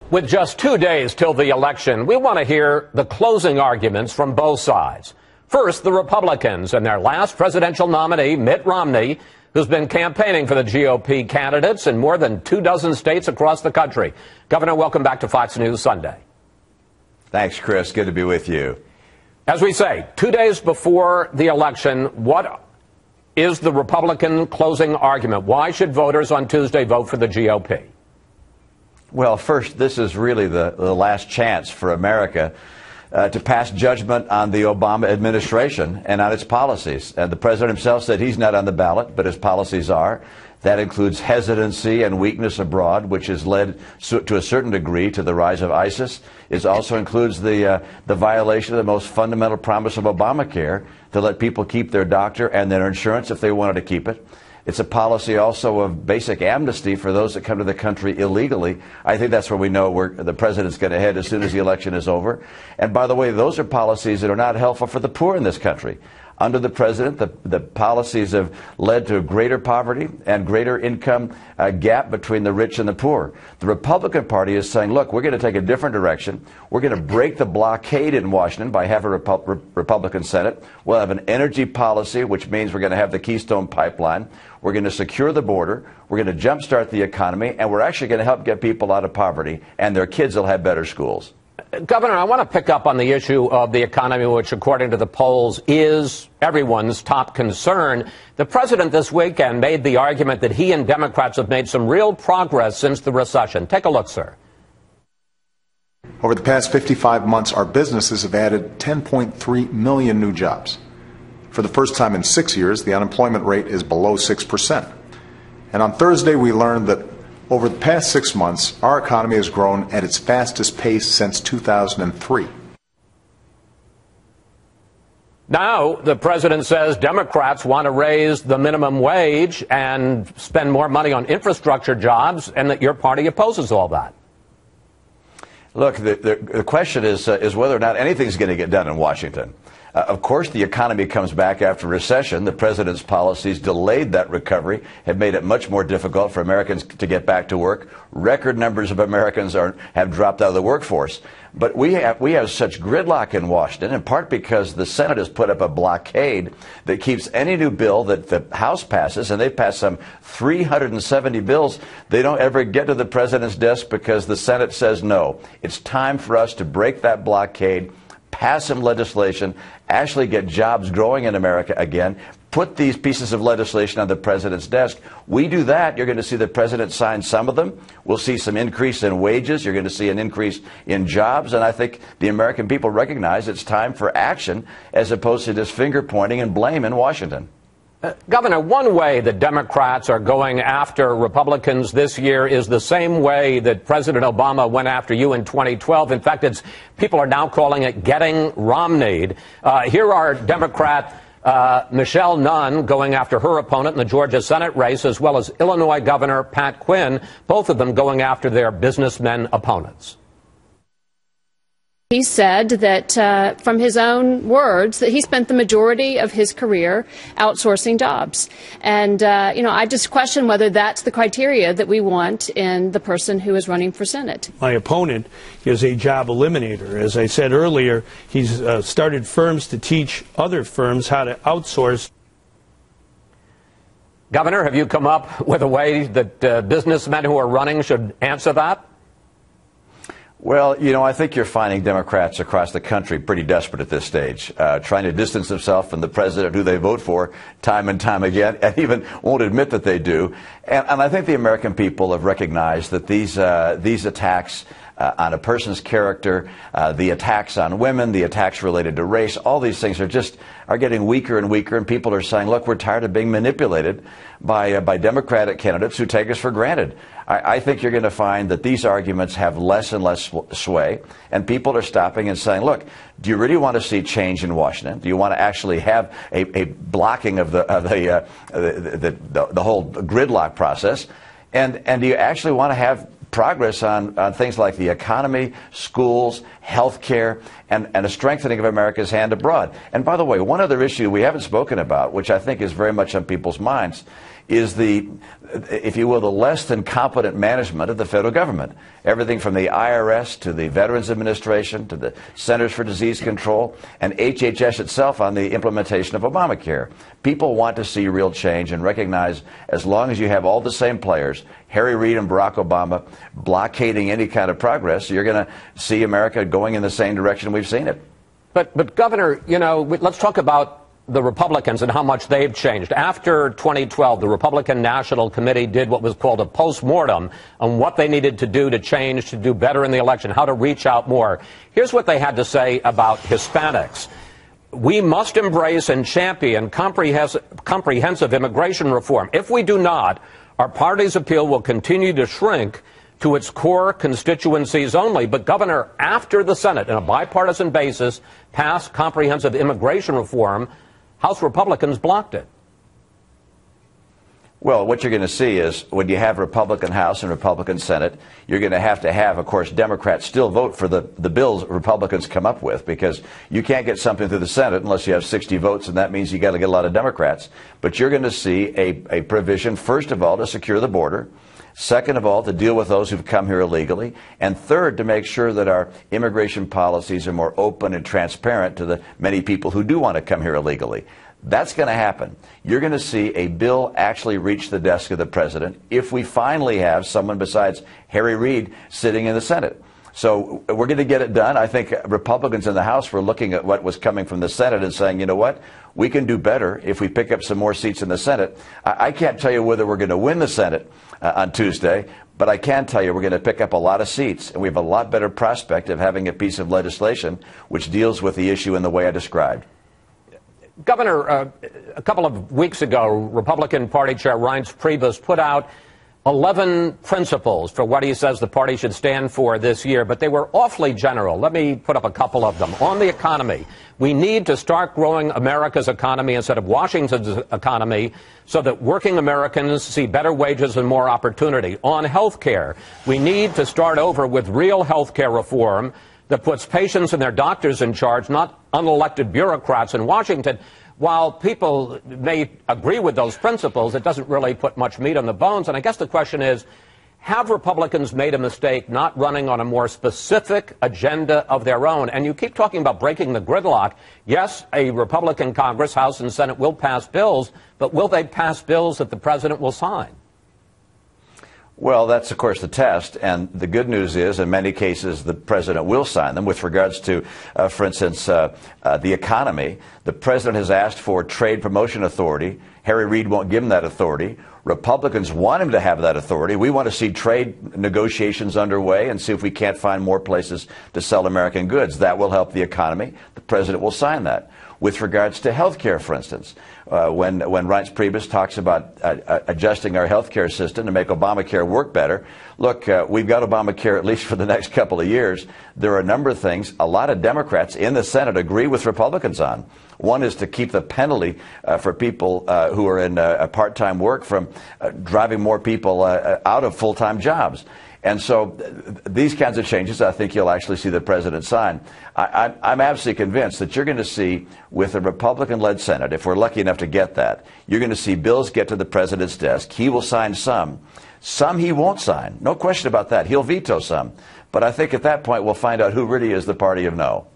With just 2 days till the election, we want to hear the closing arguments from both sides. First, the Republicans and their last presidential nominee, Mitt Romney, who's been campaigning for the GOP candidates in more than 24 states across the country. Governor, welcome back to Fox News Sunday. Thanks, Chris. Good to be with you. As we say, 2 days before the election, what is the Republican closing argument? Why should voters on Tuesday vote for the GOP? Well, first, this is really the last chance for America to pass judgment on the Obama administration and on its policies. And the president himself said he's not on the ballot, but his policies are. That includes hesitancy and weakness abroad, which has led to a certain degree to the rise of ISIS. It also includes the violation of the most fundamental promise of Obamacare, to let people keep their doctor and their insurance if they wanted to keep it. It's a policy also of basic amnesty for those that come to the country illegally. I think that's where we know where the president's going to head as soon as the election is over. And by the way, those are policies that are not helpful for the poor in this country. Under the president, the policies have led to greater poverty and greater income gap between the rich and the poor. The Republican Party is saying, look, we're going to take a different direction. We're going to break the blockade in Washington by having a Republican Senate. We'll have an energy policy, which means we're going to have the Keystone Pipeline. We're going to secure the border. We're going to jumpstart the economy. And we're actually going to help get people out of poverty. And their kids will have better schools. Governor, I want to pick up on the issue of the economy, which, according to the polls, is everyone's top concern. The president this weekend made the argument that he and Democrats have made some real progress since the recession. Take a look, sir. Over the past 55 months, our businesses have added 10.3 million new jobs. For the first time in 6 years, the unemployment rate is below 6%. And on Thursday, we learned that over the past 6 months, our economy has grown at its fastest pace since 2003. Now, the president says Democrats want to raise the minimum wage and spend more money on infrastructure jobs, and that your party opposes all that. Look, the question is whether or not anything's going to get done in Washington. Of course, the economy comes back after recession. The president's policies delayed that recovery, have made it much more difficult for Americans to get back to work. Record numbers of Americans have dropped out of the workforce. But we have such gridlock in Washington, in part because the Senate has put up a blockade that keeps any new bill that the House passes, and they've passed some 370 bills, they don't ever get to the president's desk because the Senate says no. It's time for us to break that blockade, pass some legislation, actually get jobs growing in America again, put these pieces of legislation on the president's desk. We do that, you're going to see the president sign some of them. We'll see some increase in wages. You're going to see an increase in jobs. And I think the American people recognize it's time for action as opposed to just finger pointing and blame in Washington. Governor, one way the Democrats are going after Republicans this year is the same way that President Obama went after you in 2012. In fact, people are now calling it getting Romneyed. Here are Democrat Michelle Nunn going after her opponent in the Georgia Senate race, as well as Illinois Governor Pat Quinn, both of them going after their businessmen opponents. He said that, from his own words, that he spent the majority of his career outsourcing jobs. And, I just question whether that's the criteria that we want in the person who is running for Senate. My opponent is a job eliminator. As I said earlier, he's started firms to teach other firms how to outsource. Governor, have you come up with a way that businessmen who are running should answer that? Well, I think you're finding Democrats across the country pretty desperate at this stage, trying to distance themselves from the president who they vote for time and time again, and even won't admit that they do. And I think the American people have recognized that these attacks on a person's character, the attacks on women, the attacks related to race, all these things are getting weaker and weaker, and people are saying, look, we're tired of being manipulated by Democratic candidates who take us for granted. I think you're going to find that these arguments have less and less sway, and people are stopping and saying, look, do you really want to see change in Washington? Do you want to actually have a blocking of the whole gridlock process? And do you actually want to have progress on things like the economy, schools, health care, and a strengthening of America's hand abroad? And by the way, one other issue we haven't spoken about, which I think is very much on people's minds, is the, if you will, the less than competent management of the federal government. Everything from the IRS to the Veterans Administration to the Centers for Disease Control and HHS itself on the implementation of Obamacare. People want to see real change and recognize as long as you have all the same players, Harry Reid and Barack Obama, blockading any kind of progress, you're going to see America going in the same direction we've seen it. But Governor, you know, let's talk about the Republicans and how much they've changed. After 2012, the Republican National Committee did what was called a postmortem on what they needed to do to change, to do better in the election, how to reach out more. Here's what they had to say about Hispanics. We must embrace and champion comprehensive immigration reform. If we do not, our party's appeal will continue to shrink to its core constituencies only. But, Governor, after the Senate, on a bipartisan basis, passed comprehensive immigration reform, House Republicans blocked it. Well, what you're going to see is when you have Republican House and Republican Senate, you're going to have, of course, Democrats still vote for the bills Republicans come up with, because you can't get something through the Senate unless you have 60 votes, and that means you got to get a lot of Democrats. But you're going to see a provision, first of all, to secure the border. Second of all, to deal with those who've come here illegally. And third, to make sure that our immigration policies are more open and transparent to the many people who do want to come here illegally. That's going to happen. You're going to see a bill actually reach the desk of the president if we finally have someone besides Harry Reid sitting in the Senate. So we're going to get it done. I think Republicans in the House were looking at what was coming from the Senate and saying, you know what, we can do better if we pick up some more seats in the Senate. I can't tell you whether we're going to win the Senate on Tuesday, but I can tell you we're going to pick up a lot of seats, and we have a lot better prospect of having a piece of legislation which deals with the issue in the way I described. Governor, a couple of weeks ago, Republican Party Chair Reince Priebus put out 11 principles for what he says the party should stand for this year, but they were awfully general. Let me put up a couple of them. On the economy, we need to start growing America's economy instead of Washington's economy so that working Americans see better wages and more opportunity. On health care, we need to start over with real health care reform that puts patients and their doctors in charge, not unelected bureaucrats in Washington. While people may agree with those principles, it doesn't really put much meat on the bones. And I guess the question is, have Republicans made a mistake not running on a more specific agenda of their own? And you keep talking about breaking the gridlock. Yes, a Republican Congress, House and Senate will pass bills, but will they pass bills that the president will sign? Well, that's, of course, the test. And the good news is, in many cases, the president will sign them. With regards to, for instance, the economy, the president has asked for trade promotion authority. Harry Reid won't give him that authority. Republicans want him to have that authority. We want to see trade negotiations underway and see if we can't find more places to sell American goods. That will help the economy. The president will sign that. With regards to health care, for instance, when Reince Priebus talks about adjusting our health care system to make Obamacare work better, look, we've got Obamacare at least for the next couple of years. There are a number of things a lot of Democrats in the Senate agree with Republicans on. One is to keep the penalty for people who are in part-time work from driving more people out of full-time jobs. And so these kinds of changes, I think you'll actually see the president sign. I'm absolutely convinced that you're going to see, with a Republican-led Senate, if we're lucky enough to get that, you're going to see bills get to the president's desk. He will sign some. Some he won't sign. No question about that. He'll veto some. But I think at that point we'll find out who really is the party of no.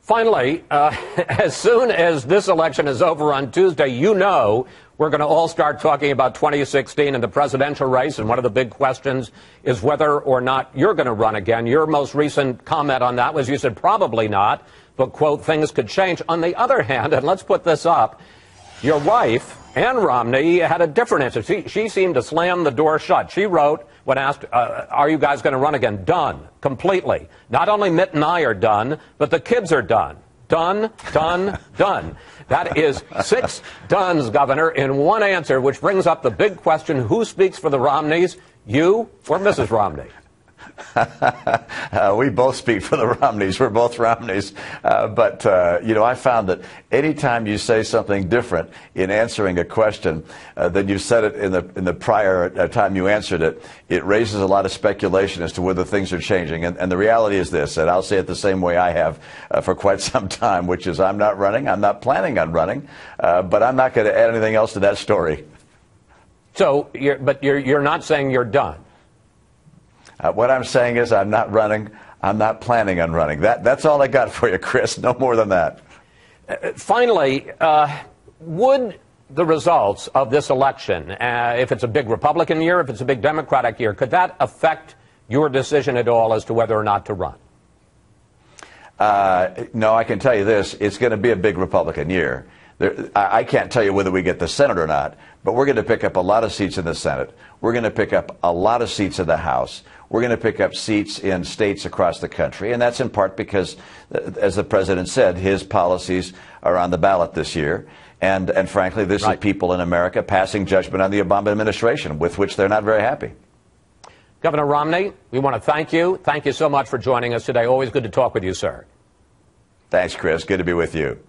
Finally, as soon as this election is over on Tuesday, you know we're going to all start talking about 2016 and the presidential race, and one of the big questions is whether or not you're going to run again. Your most recent comment on that was you said probably not, but, quote, things could change. On the other hand, and let's put this up, your wife, Ann Romney, had a different answer. She seemed to slam the door shut. She wrote, when asked, are you guys going to run again? Done. Completely. Not only Mitt and I are done, but the kids are done. Done, done, done. That is 6 dones, Governor, in one answer, which brings up the big question, who speaks for the Romneys, you or Mrs. Romney? We both speak for the Romneys. We're both Romneys. But I found that any time you say something different in answering a question than you said it in the prior time you answered it, it raises a lot of speculation as to whether things are changing. And the reality is this, and I'll say it the same way I have for quite some time, which is I'm not running. I'm not planning on running. But I'm not going to add anything else to that story. So, you're not saying you're done. What I'm saying is I'm not running. I'm not planning on running. That's all I got for you, Chris. No more than that. Finally, would the results of this election, if it's a big Republican year, if it's a big Democratic year, could that affect your decision at all as to whether or not to run? No, I can tell you this. It's going to be a big Republican year. I can't tell you whether we get the Senate or not, but we're going to pick up a lot of seats in the Senate. We're going to pick up a lot of seats in the House. We're going to pick up seats in states across the country, and that's in part because, as the president said, his policies are on the ballot this year. And frankly, this is people in America passing judgment on the Obama administration, with which they're not very happy. Governor Romney, we want to thank you. Thank you so much for joining us today. Always good to talk with you, sir. Thanks, Chris. Good to be with you.